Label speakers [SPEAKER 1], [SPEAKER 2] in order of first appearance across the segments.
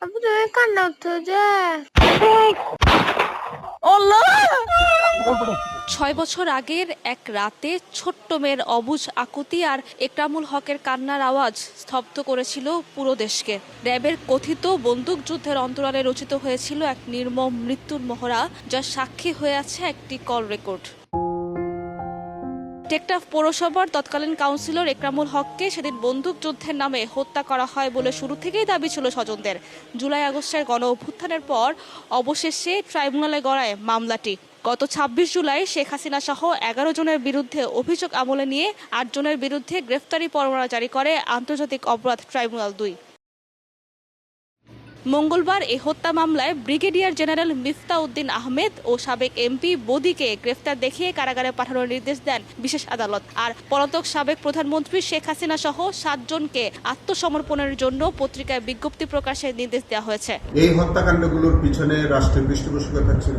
[SPEAKER 1] আপু তুমি কান্না উঠতো যে
[SPEAKER 2] 6 বছর আগের এক রাতে ছোট্ট মেয়ের অবুঝ আকুতি আর একরামুল হকের কান্নার আওয়াজ স্তব্ধ করেছিল পুরো দেশকে। র্যাবের কথিত বন্দুকযুদ্ধের অন্তরালে রচিত হয়েছিল এক নির্মম মৃত্যুর মহড়া, যার সাক্ষী হয়ে আছে একটি কল রেকর্ড। টেকনাফ পৌরসভার তৎকালীন কাউন্সিলর একরামুল হককে সেদিন বন্দুকযুদ্ধের নামে হত্যা করা হয় বলে শুরু থেকেই দাবি ছিল স্বজনদের। জুলাই আগস্টের গণ অভ্যুত্থানের পর অবশেষে ট্রাইব্যুনালে গড়ায় মামলাটি। গত 26 জুলাই শেখ হাসিনা সহ 11 জনের বিরুদ্ধে অভিযোগ আমলে নিয়ে 8 জনের বিরুদ্ধে গ্রেফতারি পরোয়ানা জারি করে আন্তর্জাতিক অপরাধ ট্রাইব্যুনাল 2। মঙ্গলবার এই হত্যা মামলায় ব্রিগেডিয়ার জেনারেল মিফতা উদ্দিন আহমেদ ও সাবেক এমপি বদিকে গ্রেফতার দেখিয়ে কারাগারে পাঠানোর নির্দেশ দেন বিশেষ আদালত। আর পলাতক সাবেক প্রধানমন্ত্রী শেখ হাসিনা সহ 7 জনকে আত্মসমর্পণের জন্য পত্রিকায় বিজ্ঞপ্তি প্রকাশের নির্দেশ দেওয়া হয়েছে।
[SPEAKER 3] এই হত্যাকাণ্ডগুলোর পিছনে রাষ্ট্রের পৃষ্ঠপোষকতা ছিল,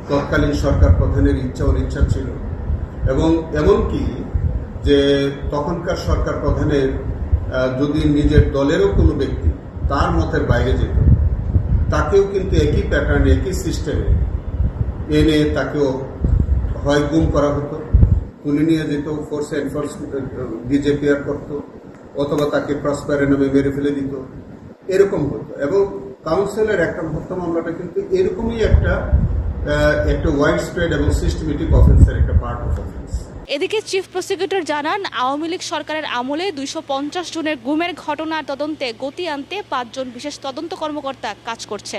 [SPEAKER 3] তৎকালীন সরকার প্রধানের ইচ্ছা অনিচ্ছা ছিল, এবং এমনকি যে তখনকার সরকার প্রধানের যদি নিজের দলেরও কোনো ব্যক্তি তার মতের বাইরে যেত, তাকেও কিন্তু একই প্যাটার্নে একই সিস্টেমে এনে তাকেও হয় গুম করা হতো, তুলে নিয়ে যেত, ফোর্স এনফোর্সমেন্ট ডিজেপিআর করতো, অথবা তাকে ক্রসফায়ারের নামে মেরে ফেলে দিত, এরকম হতো। এবং কাউন্সিলের একটা হত্যা মামলাটা কিন্তু এরকমই একটা ওয়াইড স্প্রেড এবং সিস্টেমেটিক অফেন্সের একটা পার্ট অফ অফেন্স।
[SPEAKER 2] এদিকে চিফ প্রসিকিউটর জানান, আওয়ামী লীগ সরকারের আমলে 250 জনের গুমের ঘটনার তদন্তে গতি আনতে 5 জন বিশেষ তদন্ত কর্মকর্তা কাজ করছে।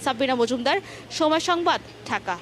[SPEAKER 2] সাব্বিনা মজুমদার, সময় সংবাদ, ঢাকা।